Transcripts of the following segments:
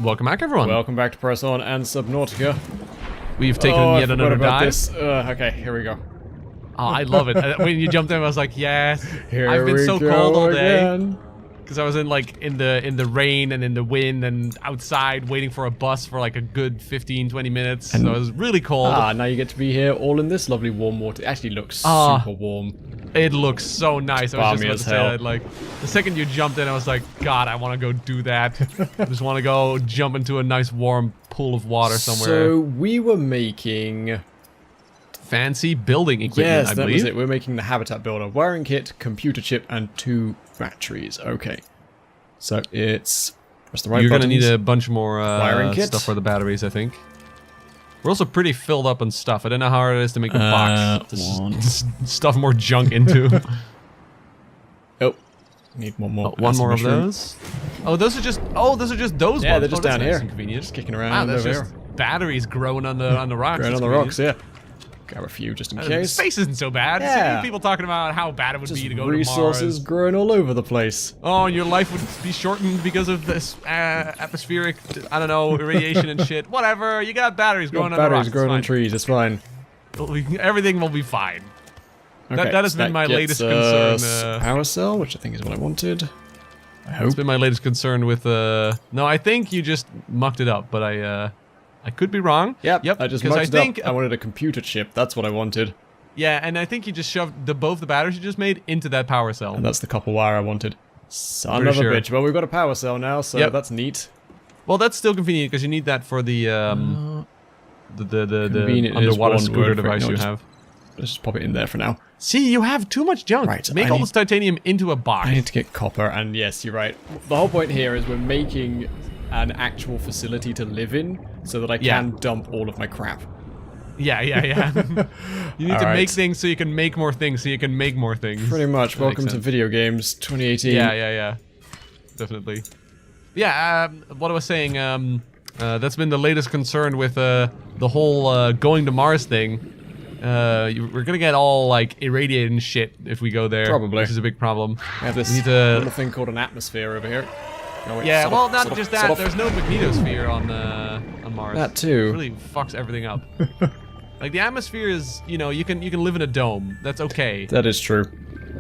Welcome back, everyone. Welcome back to Press On and Subnautica. We've taken yet another dive. Okay, here we go. Oh, I love it. When you jumped in, I was like, yes. Here I've been so cold all day. Because I was in the rain and in the wind and outside waiting for a bus for like a good 15-20 minutes. So it was really cold. Now you get to be here all in this lovely warm water. It actually looks super warm. It looks so nice. I was Balmy just about to say that, like, the second you jumped in, I was like, God, I want to go do that. I just want to go jump into a nice warm pool of water somewhere. So we were making fancy building equipment, yes, I that believe. was it. We're making the habitat builder, wiring kit, computer chip, and 2 batteries. Okay, so it's press the right You're buttons. gonna need a bunch more Wiring kit stuff for the batteries, I think. We're also pretty filled up on stuff. I don't know how hard it is to make a box to stuff more junk into. Oh, need one more. One more of those. Oh, those are just those yeah, ones. they're just down nice here. and convenient. Just kicking around Wow, that's over just here. batteries growing on the rocks. Growing on the rocks, yeah. Grab a few just in case. Space isn't so bad. Yeah. See people talking about how bad it would be to go to Mars. Resources growing all over the place. Oh, and your life would be shortened because of this atmospheric, I don't know, irradiation and shit. Whatever, you got batteries growing on the rocks. Batteries growing on trees, it's fine. Everything will be fine. Okay, that has been my latest concern. Power cell, which I think is what I wanted. I hope. It's been my latest concern with, no, I think you just mucked it up, but I could be wrong. Yep. I just mucked it up. I wanted a computer chip. That's what I wanted. Yeah, and I think you just shoved both the batteries you just made into that power cell. And that's the copper wire I wanted. Son of a bitch. Well, we've got a power cell now, so that's neat. Well, that's still convenient because you need that for the Convenient underwater scooter device you have. Let's just pop it in there for now. See, you have too much junk. Right, Make all this titanium into a box. I need to get copper, and yes, you're right. The whole point here is we're making an actual facility to live in so that I can dump all of my crap. Yeah. You need to make things so you can make more things so you can make more things. Pretty much. Welcome to video games 2018. Yeah. Definitely. Yeah, what I was saying, that's been the latest concern with the whole going to Mars thing. We're gonna get all like irradiated and shit if we go there. Probably. Which is a big problem. We have this little thing called an atmosphere over here. Oh, wait, yeah, well, not just that. There's no magnetosphere on Mars. That too. It really fucks everything up. Like the atmosphere is, you know, you can live in a dome. That's okay. That is true.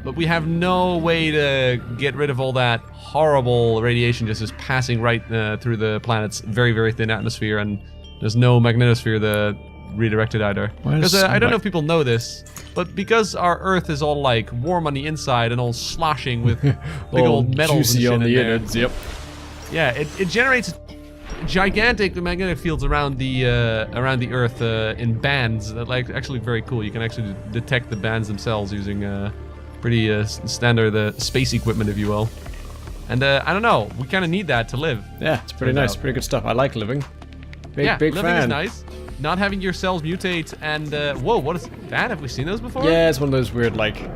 But we have no way to get rid of all that horrible radiation just passing right through the planet's very, very thin atmosphere, and there's no magnetosphere to redirect it either. Because I don't know if people know this, but because our Earth is all like warm on the inside and all sloshing with big old metals and shit on the in there. innards, yep. Yeah, it generates gigantic magnetic fields around the Earth in bands that like actually very cool. You can actually detect the bands themselves using pretty standard space equipment, if you will. And I don't know, we kind of need that to live. Yeah, it's pretty nice, pretty good stuff. I like living. Big living fan. is nice. Not having your cells mutate and whoa, what is that? Have we seen those before? Yeah, it's one of those weird like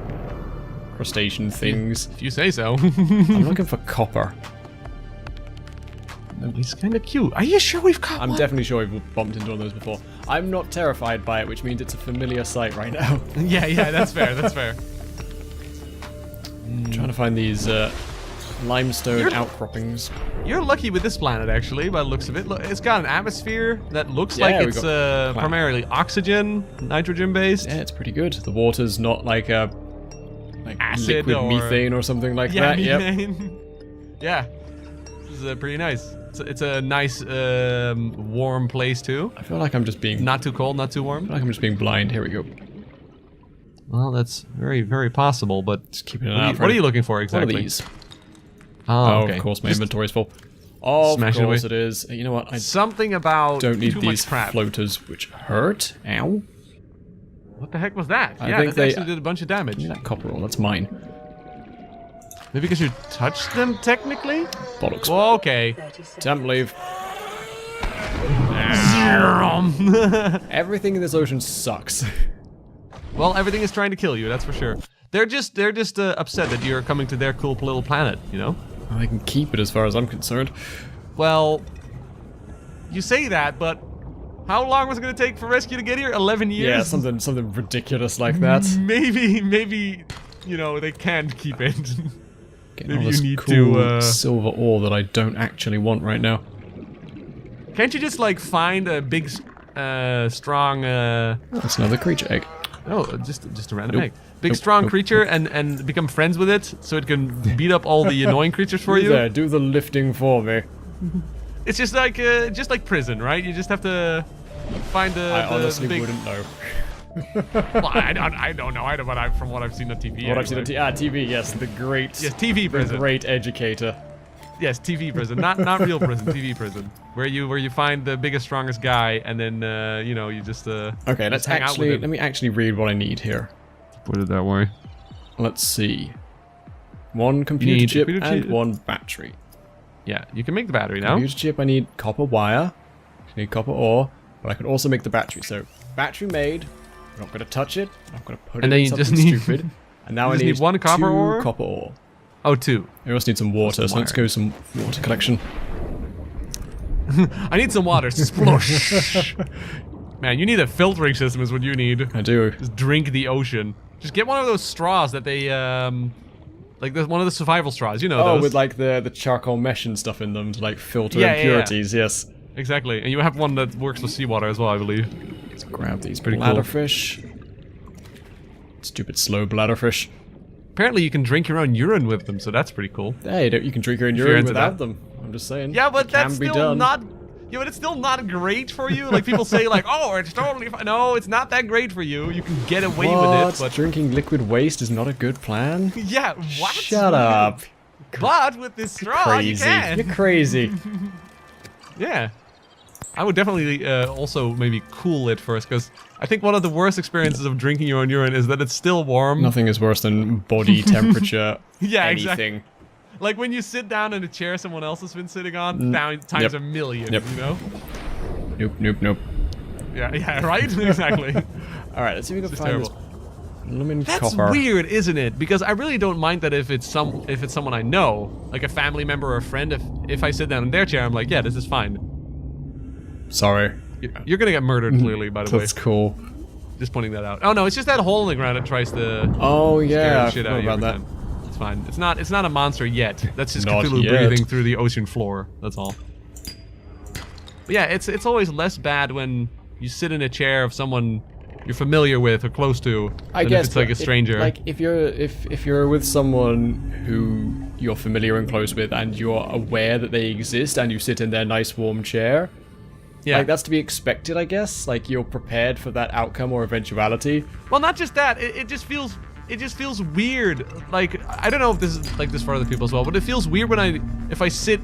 crustacean things. If you say so. I'm looking for copper. He's kind of cute. Are you sure we've got I'm one? definitely sure we've bumped into one of those before. I'm not terrified by it, which means it's a familiar sight right now. Yeah, that's fair, that's fair. I'm trying to find these limestone outcroppings. You're lucky with this planet, actually, by the looks of it. Look, it's got an atmosphere that looks like it's primarily oxygen, nitrogen-based. Yeah, it's pretty good. The water's not like a acid liquid or methane or something like that. Methane. Yeah, this is pretty nice. It's a nice, warm place too. I feel like I'm just being not too cold, not too warm. I feel like I'm just being blind. Here we go. Well, that's very, very possible, but just keeping an eye out. What are you looking for exactly? What are these? Oh, okay. Of course, my inventory's full. Of course it is. You know what? I Something about don't need too these much crap. floaters, which hurt. Ow. What the heck was that? I think that actually did a bunch of damage. Give me that copper roll. That's mine. Maybe because you touched them, technically? Bollocks. Well, okay. Temp leave. Everything in this ocean sucks. Well, everything is trying to kill you, that's for sure. They're just upset that you're coming to their cool little planet, you know? Well, I can keep it as far as I'm concerned. Well, you say that, but how long was it going to take for rescue to get here? 11 years? Yeah, something ridiculous like that. Maybe, you know, they can't keep it. Getting all this cool silver ore that I don't actually want right now. Can't you just like find a big, strong? That's another creature egg. Oh, just a random egg. Big strong creature and become friends with it, so it can beat up all the annoying creatures for you. There, do the lifting for me. It's just like prison, right? You just have to find I honestly big... wouldn't know. Well, I don't know. From what I've seen on TV. What I've seen on TV, yes, the great, TV prison. The great educator. Yes, TV prison, not real prison, TV prison, where you find the biggest, strongest guy, and then you know, you just okay. Let's hang out with him. let me actually read what I need here. Put it that way. Let's see. One computer chip and one battery. Yeah, you can make the battery now. Computer chip, I need copper wire. I need copper ore, but I can also make the battery. So battery made. I'm not gonna touch it. I'm not gonna put it in something stupid. And now I need one copper ore. Copper ore. Oh, 2. I also need some water, so let's go some water collection. I need some water. Splosh. Man, you need a filtering system is what you need. I do. Just drink the ocean. Just get one of those straws that they, like one of the survival straws, you know those. Oh, with like the charcoal mesh and stuff in them to like filter impurities, yes. Exactly, and you have one that works with seawater as well, I believe. Let's grab these bladderfish. Stupid slow bladderfish. Apparently you can drink your own urine with them, so that's pretty cool. Hey, you can drink your own urine without them. I'm just saying. Yeah, but that's still not... Yeah, but it's still not great for you. Like, people say, like, oh, it's totally fine. No, it's not that great for you. You can get away with it, but... Drinking liquid waste is not a good plan? Yeah, what? Shut up. But with this straw, you can. You're crazy. Yeah. I would definitely also maybe cool it first, because I think one of the worst experiences of drinking your own urine is that it's still warm. Nothing is worse than body temperature yeah, anything. Exactly. Like when you sit down in a chair someone else has been sitting on, times a million, you know? Nope. Yeah, right? Exactly. Alright, let's see if we can find this lumen That's copper. weird, isn't it? Because I really don't mind that if it's someone I know, like a family member or a friend, if I sit down in their chair, I'm like, yeah, this is fine. Sorry. You're gonna get murdered, clearly, by the way. That's cool. Just pointing that out. Oh no, it's just that hole in the ground that tries to yeah, scare the shit out of you every time. It's fine. It's not a monster yet. That's just Not Cthulhu yet. breathing through the ocean floor. That's all. But yeah, it's always less bad when you sit in a chair of someone you're familiar with or close to. I guess if it's like a stranger. Like if you're with someone who you're familiar and close with, and you're aware that they exist, and you sit in their nice warm chair. Yeah, like that's to be expected, I guess. Like you're prepared for that outcome or eventuality. Well, not just that. It just feels weird. Like I don't know if this is like this for other people as well, but it feels weird when if I sit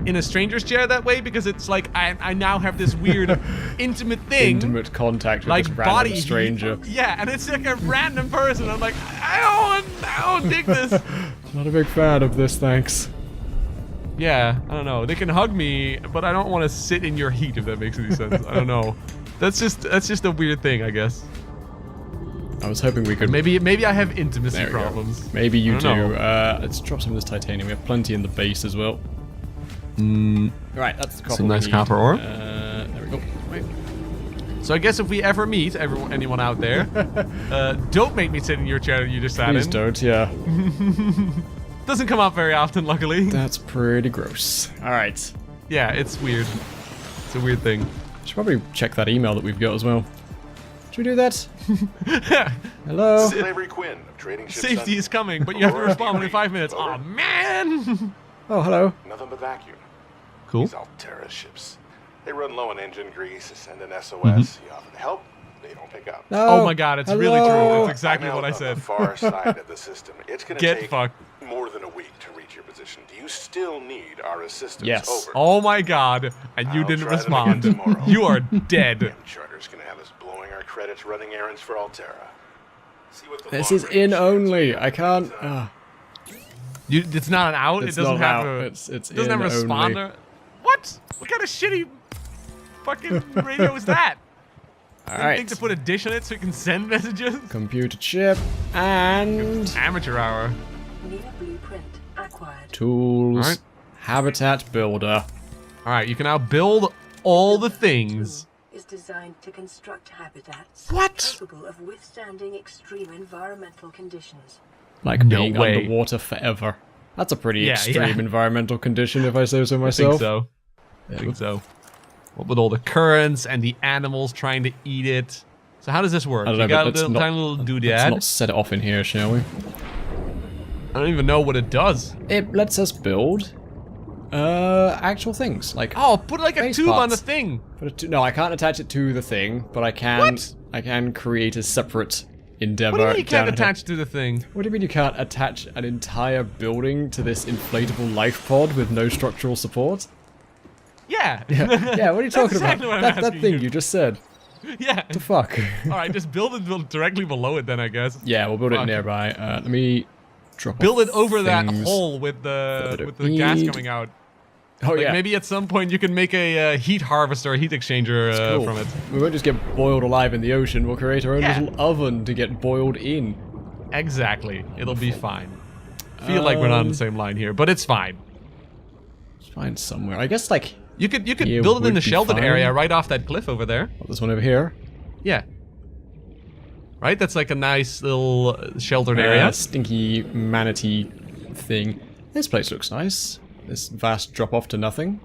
in a stranger's chair that way, because it's like I now have this weird intimate thing. Intimate contact with like this random body stranger. Yeah, and it's like a random person. I'm like, I don't dig this. Not a big fan of this, thanks. Yeah, I don't know. They can hug me, but I don't want to sit in your heat, if that makes any sense. I don't know. That's just a weird thing, I guess. I was hoping we could... Maybe I have intimacy problems. Maybe you do. Let's drop some of this titanium. We have plenty in the base as well. Right, that's the copper. Some nice copper ore. There we go. Right. So I guess if we ever meet anyone out there, don't make me sit in your chair that you just sat in. Please don't, yeah. Doesn't come up very often, luckily. That's pretty gross. Alright. Yeah, it's weird. It's a weird thing. Should probably check that email that we've got as well. Should we do that? Hello? Slavery Quinn of Trading Ships. Safety is coming, but you have to respond within 5 minutes. Aw, man! Oh, hello. Nothing but vacuum. Cool. These Altera ships. They run low on engine grease, send an SOS. You offer help, they don't pick up. No. Oh my god, it's really true. That's exactly what I said. On the far side of the system. It's going to take more than a week to reach your position. Do you still need our assistance? Yes. Over. Oh my god, and you didn't respond. You are dead. Charter's going to have us blowing our credits running errands for Altera. See what the This is in only. I can't... It's not an out? It's it doesn't not have out. a... It's it doesn't have a responder? Only. What? What kind of shitty fucking radio is that? Alright. Think to put a dish on it so you can send messages? Computer chip and... Amateur hour. Need a blueprint acquired. Tools. Alright. Habitat builder. Alright, you can now build all the things. Is designed to construct habitats capable of withstanding extreme environmental conditions. Like being underwater forever. That's a pretty extreme environmental condition, if I say so myself. I think so. What with all the currents and the animals trying to eat it. So how does this work? I don't know, You got a let's little, not- tiny little doodad. Let's not set it off in here, shall we? I don't even know what it does. It lets us build actual things like Oh, put like a base tube on the parts. thing. No, I can't attach it to the thing, but I can. What? I can create a separate endeavor. What do you mean you can't down here. attach to the thing? What do you mean you can't attach an entire building to this inflatable life pod with no structural support? Yeah. Yeah, what are you talking exactly about? what I'm That asking thing you. you just said. Yeah. The fuck? Alright, just build it directly below it then, I guess. Yeah, we'll build it Fuck. nearby. Let me drop Build off it over that things. hole with that I the don't gas need. coming out. Oh Like yeah. maybe at some point you can make a heat harvester, a heat exchanger Cool. from it. We won't just get boiled alive in the ocean. We'll create our own Yeah. little oven to get boiled in. Exactly. It'll be fine. Feel like we're not on the same line here, but it's fine. Let's find somewhere. I guess like You could Yeah, build it in would the be sheltered fine. area right off that cliff over there. this one over here. Yeah. Right? That's like a nice little sheltered area. Stinky manatee thing. This place looks nice. This vast drop off to nothing.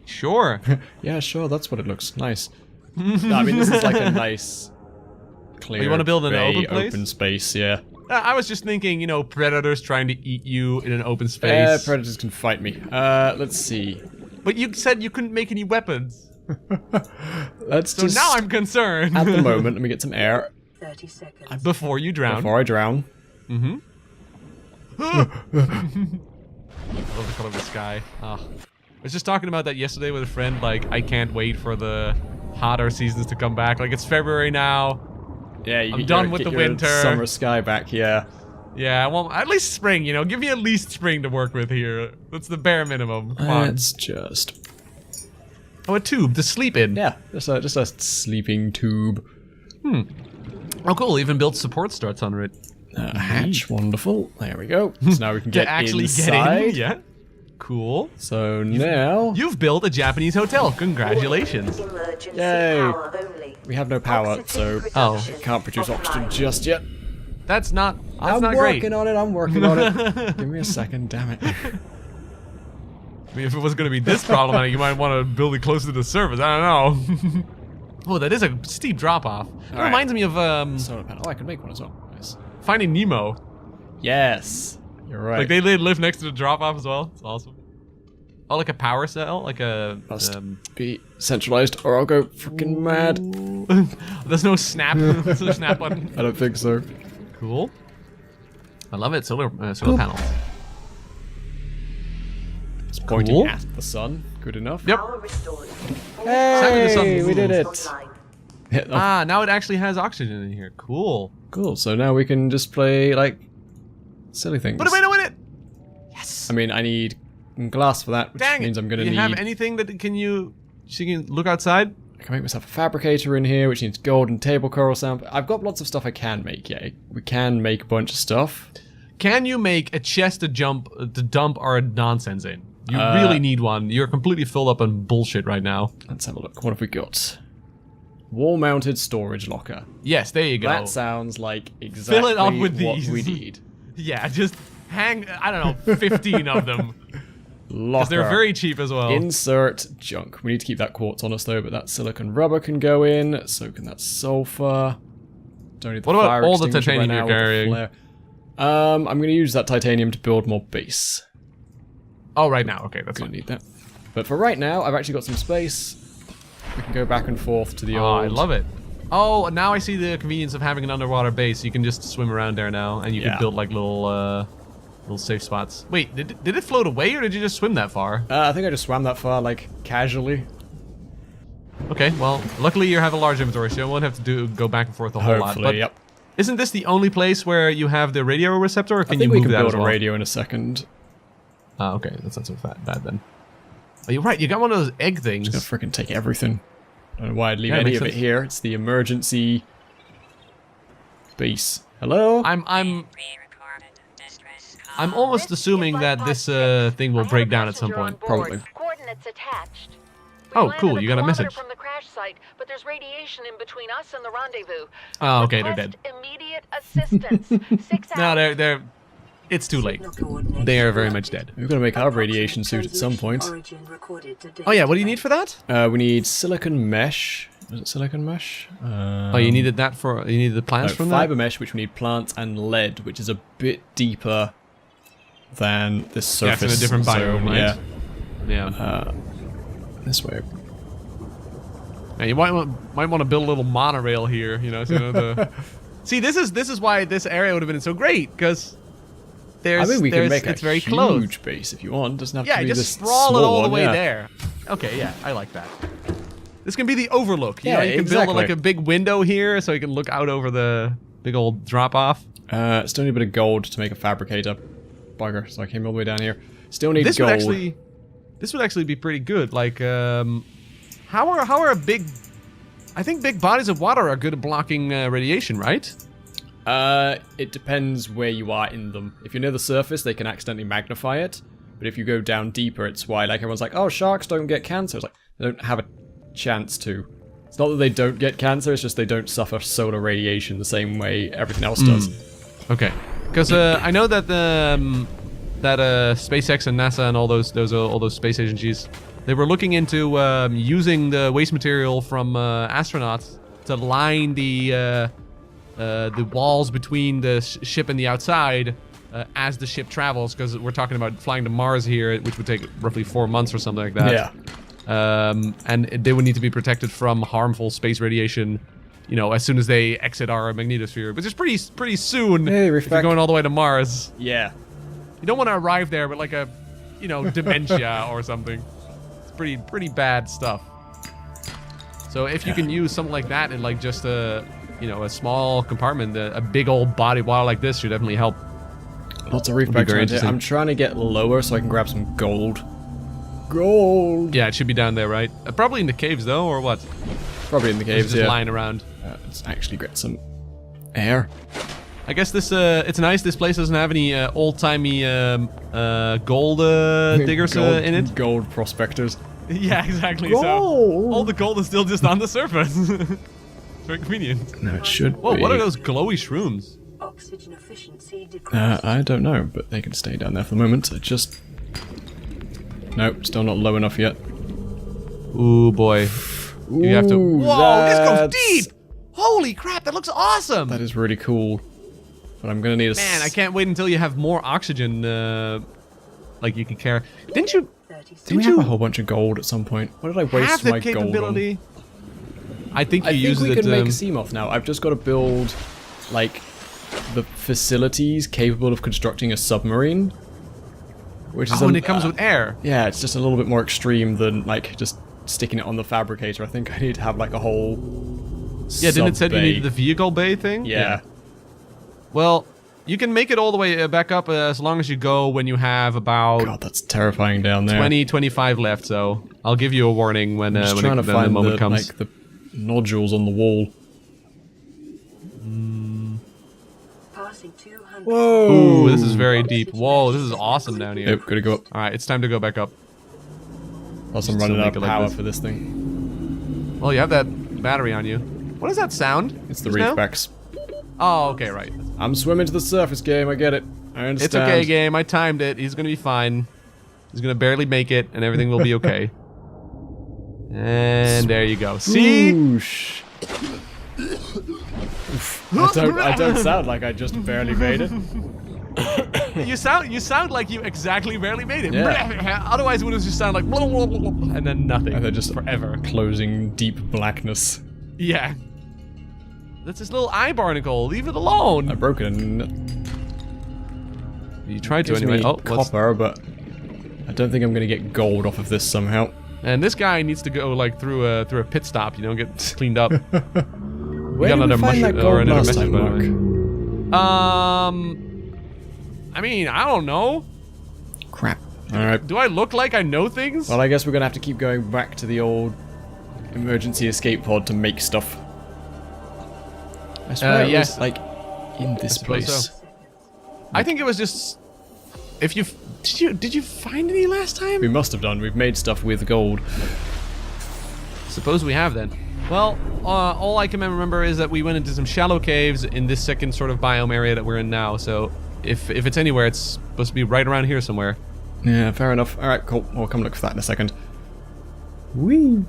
Sure. Yeah, sure, that's what it looks nice. No, I mean, this is like a nice, clear, you wanna build an bay, open place? open space, yeah. I was just thinking, you know, predators trying to eat you in an open space. Predators can fight me. Let's see. But you said you couldn't make any weapons. Let's So just... now I'm concerned. At the moment, let me get some air 30 seconds. Before you drown. before I drown. I love the color of the sky. I was just talking about that yesterday with a friend. Like, I can't wait for the hotter seasons to come back. Like, it's February now. Yeah, you I'm get done your- with get the your winter. Summer sky back, yeah. Yeah, well, at least spring, you know. Give me at least spring to work with here. That's the bare minimum. Come on. Let's just... Oh, a tube to sleep in. Yeah, just a sleeping tube. Oh, cool. Even built support struts under it. A hatch, wonderful. There we go. So now we can get to actually inside. get in. Yeah. Cool. So now You've built a Japanese hotel. Congratulations. Emergency Yay. power only. we have no power, Oxygen so production can't produce oxygen offline. just yet. That's not I'm great. working on it. I'm working on it. Give me a second, damn it. I mean, if it was going to be this problematic, you might want to build it closer to the surface. I don't know. Oh, that is a steep drop-off. It right. reminds me of Solar panel. Oh, I can make one as well. Nice. Finding Nemo. Yes, you're right. Like, they live next to the drop-off as well. It's awesome. Oh, like a power cell? Like a... Must be centralized, or I'll go freaking mad. There's no snap. There's no snap button. I don't think so. Cool. I love it. Solar panels. It's pointing Cool. at the sun. Good enough. Yep. Power restored. Exactly the sun Hey, we did it. Online. Yeah, oh, Ah, now it actually has oxygen in here. Cool. cool. So now we can just play like silly things. Put a window in it! Yes! I mean, I need glass for that, which Dang means it. I'm gonna Do you need. have anything that so you can look outside? I can make myself a fabricator in here, which needs gold and table coral sample. I've got lots of stuff I can make. Yeah, we can make a bunch of stuff. Can you make a chest to dump our nonsense in? You really need one. You're completely filled up on bullshit right now. Let's have a look. What have we got? Wall-mounted storage locker. Yes, there you go. That sounds like exactly Fill it up with what these. we need. Yeah, just hang, I don't know, 15 of them. Locker. Because they're very cheap as well. Insert junk. We need to keep that quartz on us though, but that silicon rubber can go in. So can that sulfur. Don't need the What about fire all the extinguisher titanium right you're now with the carrying? flare. I'm going to use that titanium to build more base. Oh, right now. Okay, that's Gonna fine. need that. But for right now, I've actually got some space. We can go back and forth to the Oh, old. I love it. Oh, now I see the convenience of having an underwater base. You can just swim around there now, and you Yeah. can build like little safe spots. Wait, did it float away, or did you just swim that far? I think I just swam that far, like casually. Okay, well, luckily you have a large inventory, so you won't have to go back and forth a whole lot. Hopefully, But yep. isn't this the only place where you have the radio receptor, or I can think you we move can that build as a well? radio in a second. Oh, okay, that's not so bad then. Oh, you're right. You got one of those egg things. Gonna freaking take everything. I don't know why I'd leave Yeah, it any makes of it sense. here. It's the emergency base. Hello? I'm almost assuming that this thing will break down at some point. Probably. Coordinates attached. Oh, cool, you got a message. From the crash site, but there's radiation in between us and the rendezvous. Oh, okay, they're dead. Request immediate assistance. 6 No, hours. they're it's too late. They are very much dead. We're gonna make our radiation suit at some point. Oh yeah, what do you need for that? We need silicon mesh. Is it silicon mesh? Oh, you needed that for... You needed the plants from that? Fiber mesh, which we need plants, and lead, which is a bit deeper than this surface. Yeah, it's in a different biome, right? Yeah. This way. Yeah, you might want to build a little monorail here, you know. So See, this is why this area would have been so great, because there's... I mean, we can make it's a very huge close. base if you want. It doesn't have to be just this sprawl small it all the one, way yeah. there. Okay, yeah, I like that. This can be the overlook. You Yeah, know, you can exactly. build like a big window here, so you can look out over the big old drop off. Still need a bit of gold to make a fabricator. Bugger, so I came all the way down here. Still need This gold. This would actually be pretty good. Like, how are big? I think big bodies of water are good at blocking radiation, right? It depends where you are in them. If you're near the surface, they can accidentally magnify it. But if you go down deeper, it's why like everyone's like, oh, sharks don't get cancer. It's like they don't have a chance to. It's not that they don't get cancer, it's just they don't suffer solar radiation the same way everything else does. Okay, because I know that SpaceX and NASA and all those space agencies, they were looking into using the waste material from astronauts to line the walls between the ship and the outside as the ship travels, because we're talking about flying to Mars here, which would take roughly 4 months or something like that. Yeah. And they would need to be protected from harmful space radiation, you know, as soon as they exit our magnetosphere, which is pretty soon if you're going all the way to Mars. Yeah. You don't want to arrive there with like a, you know, dementia or something. It's pretty bad stuff. So if you can use something like that in like just a, you know, a small compartment, a big old body of water like this should definitely help. Lots of reef packs around here. I'm trying to get lower so I can grab some gold. Gold! Yeah, it should be down there, right? Probably in the caves, though, or what? Probably in the caves, just lying around. Let's actually get some air. I guess this, it's nice. This place doesn't have any old-timey gold diggers in it. Gold prospectors. Yeah, exactly. Gold! So all the gold is still just on the surface. It's very convenient. No, it should Whoa, be. what are those glowy shrooms? Oxygen efficiency decreased. I don't know, but they can stay down there for the moment. Just... Nope, still not low enough yet. Ooh, boy. You have to... Whoa, this goes that's- deep! Holy crap, that looks awesome! That is really cool. But I'm gonna need a... Man, I can't wait until you have more oxygen, like you can carry. Didn't you... Did we have a whole bunch of gold at some point? What did I waste have the my capability? gold on? I think you use we it... can make a Seamoth now. I've just got to build, like, the facilities capable of constructing a submarine. Which is and it comes with air. Yeah, it's just a little bit more extreme than, like, just sticking it on the fabricator. I think I need to have, like, a whole Yeah, didn't it say you sub-bay. needed the vehicle bay thing? Yeah. Well, you can make it all the way back up as long as you go when you have about God, that's terrifying down there. 25 left, so I'll give you a warning when, I'm just when trying to the find moment comes. like, the nodules on the wall. Passing 200. Whoa! Ooh, this is very deep. Whoa, this is awesome down here. Nope, gotta go up. Alright, it's time to go back up. Plus I'm Just running to out make of it like power this. for this thing. Well, you have that battery on you. What is that sound? It's the just now? reefbacks. Oh, okay, right. I'm swimming to the surface, game. I get it. I understand. It's okay, game. I timed it. He's gonna be fine. He's gonna barely make it, and everything will be okay. And there you go. See? Whoosh. I don't sound like I just barely made it. You sound like you exactly barely made it. Yeah. Otherwise, it would have just sound like blah, blah, blah, blah, and then nothing. And then just forever. Closing deep blackness. Yeah. That's his little eye barnacle. Leave it alone. I broke it and You tried to gives anyway. me Oh, what's... copper, but I don't think I'm gonna get gold off of this somehow. And this guy needs to go like through a pit stop, you know, get cleaned up. Where got did another we find that gold another last message, time, by the Mark? way. I mean, I don't know. Crap. Alright. Do I look like I know things? Well, I guess we're gonna have to keep going back to the old emergency escape pod to make stuff. I swear it was, like, in this suppose place. so. I think it was just... If you... Did you find any last time? We must have done. We've made stuff with gold. Suppose we have then. Well, all I can remember is that we went into some shallow caves in this second sort of biome area that we're in now, so if it's anywhere, it's supposed to be right around here somewhere. Yeah, fair enough. Alright, cool. We'll come look for that in a second. Whee!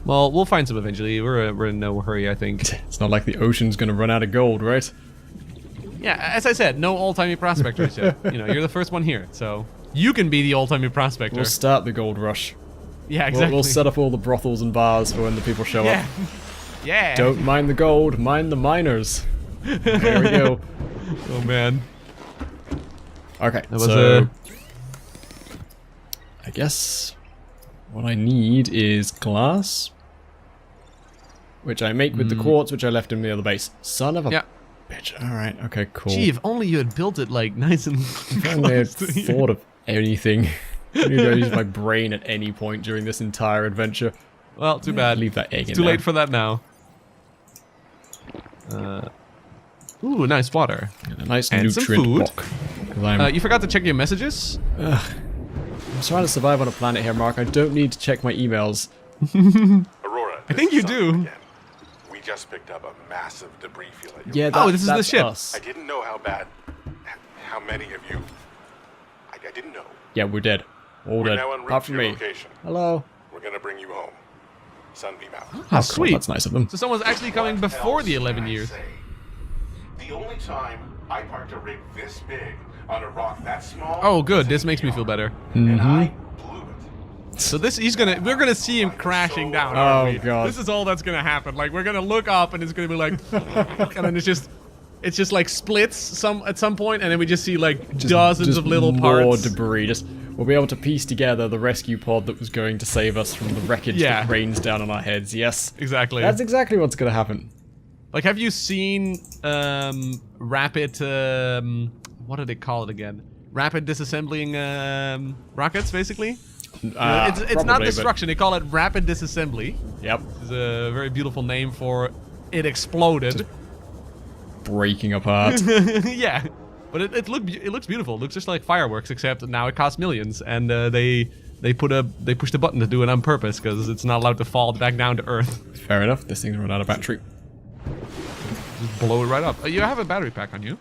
Well, we'll find some eventually. We're in no hurry, I think. It's not like the ocean's gonna run out of gold, right? Yeah, as I said, no old-timey prospectors yet. You know, you're the first one here, so you can be the old-timey prospector. We'll start the gold rush. Yeah, exactly. We'll set up all the brothels and bars for when the people show up. Yeah. Don't mind the gold, mind the miners. There we go. Oh man. Okay, That was so I guess what I need is glass, which I make with the quartz, which I left in the other base. Son of a bitch. All right. Okay. Cool. Gee, if only you had built it like nice and. If only I had thought of anything. I need to use my brain at any point during this entire adventure. Well, too bad. Leave that egg in Too there. late for that now. Ooh, nice water. And a nice And some nutrient food. block. 'Cause I'm You forgot to check your messages? I'm trying to survive on a planet here, Mark. I don't need to check my emails. Aurora, I think you this is do. Summer again. We just picked up a massive debris field at your Yeah, Oh, this is the that's ship. us. I didn't know how many of you. I didn't know. Yeah, we're dead. All We're dead. now en route Apart to from your me. location. Hello. We're gonna bring you home. Sunbeam out. Oh, Cool, sweet. that's nice of them. So someone's actually coming What before else the can 11 I years. say? The only time I parked a rig this big on a rock that small. Oh, good. was This in makes me feel VR, better. And I blew it. So this, we're gonna see him crashing down. Oh, aren't we? God. This is all that's gonna happen. Like we're gonna look up and it's gonna be like, and then it's just like splits at some point, and then we just see like dozens of little more parts. debris. We'll be able to piece together the rescue pod that was going to save us from the wreckage that rains down on our heads. Yes, Exactly. that's exactly what's going to happen. Like, have you seen rapid? What do they call it again? Rapid disassembling rockets, basically. It's not probably, destruction. They call it rapid disassembly. Yep, It's a very beautiful name for it exploded. breaking apart. Yeah, but it looks beautiful. It looks just like fireworks, except now it costs millions, and they pushed a button to do it on purpose because it's not allowed to fall back down to Earth. Fair enough. This thing's run out of battery. Just blow it right up. You have a battery pack on you.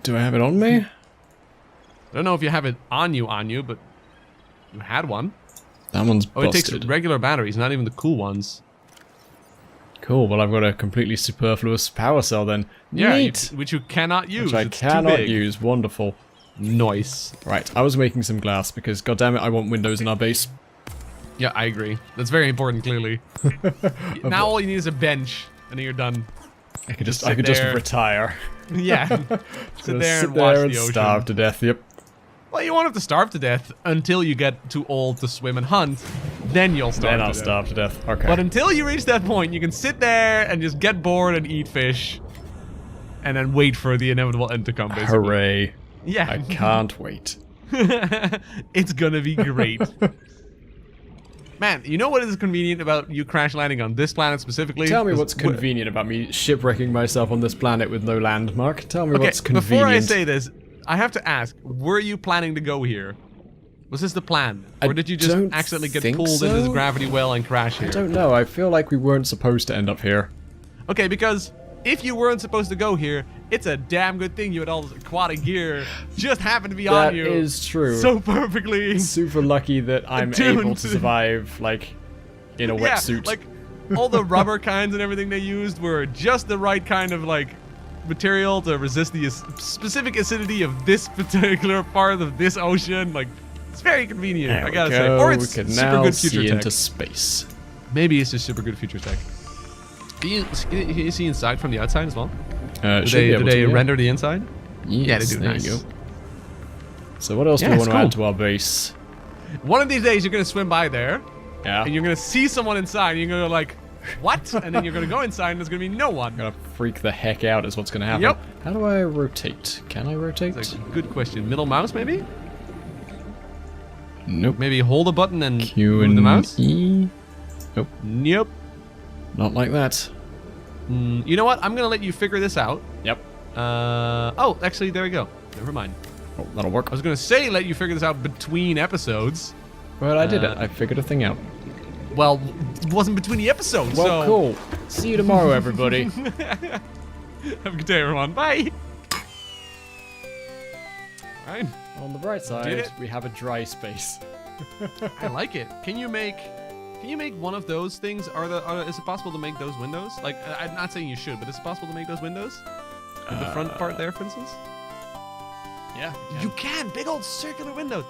Do I have it on me? I don't know if you have it on you, but you had one. That one's Oh, it busted. takes regular batteries, not even the cool ones. Cool. Well, I've got a completely superfluous power cell then. Yeah, Neat. which you cannot use. Which I It's too cannot big. use. Wonderful. Nice. Right, I was making some glass because, goddammit, I want windows in our base. Yeah, I agree. That's very important, clearly. Now all you need is a bench, and then you're done. I could just sit there. retire. Yeah. Sit there Sit and watch there the and ocean. starve to death. Yep. Well, you won't have to starve to death until you get too old to swim and hunt. Then you'll starve Then to I'll death. starve to death. Okay. But until you reach that point, you can sit there and just get bored and eat fish. And then wait for the inevitable end to come, basically. Hooray. Yeah. I can't wait. It's gonna be great. Man, you know what is convenient about you crash landing on this planet specifically? Tell me Is- what's convenient about me shipwrecking myself on this planet with no land, Mark. Tell me Okay, what's convenient. before I say this, I have to ask, were you planning to go here? Was this the plan? I Or did you just don't accidentally get think pulled into this so. gravity well and crash here? I don't know. I feel like we weren't supposed to end up here. Okay, because if you weren't supposed to go here, it's a damn good thing you had all this aquatic gear just happened to be on That you. is true. So perfectly. Super lucky that I'm Attuned able to to- survive, like, in a Yeah, wetsuit. like all the rubber kinds and everything they used were just the right kind of like material to resist the specific acidity of this particular part of this ocean. Like, it's very convenient, There I we gotta go. say. Or we it's can super now good see future tech. into space. Maybe it's just super good future tech. Can you see inside from the outside as well? Should Do be able they to, yeah. render the inside? Yes, Yeah, they do. there Nice. you go. So what else do Yeah, we it's want to cool. add to our base? One of these days you're gonna swim by there, Yeah. and you're gonna see someone inside, and you're gonna go like, what? And then you're gonna go inside, and there's gonna be no one. Gonna freak the heck out is what's gonna happen. Yep. How do I rotate? Can I rotate? That's a good question. Middle mouse, maybe? Nope. Maybe hold a button and Q move and the mouse? E. Nope. Yep. Not like that. You know what? I'm gonna let you figure this out. Yep. Oh, actually, there we go. Never mind. Oh, that'll work. I was gonna say let you figure this out between episodes. But I did it. I figured a thing out. Well, it wasn't between the episodes, Well, so... cool. See you tomorrow, everybody. Have a good day, everyone. Bye! Right. On the bright side, we have a dry space. I like it. Can you make one of those things? Is it possible to make those windows? Like, I'm not saying you should, but is it possible to make those windows? The front part there, for instance? Yeah. You can. Big old circular windows.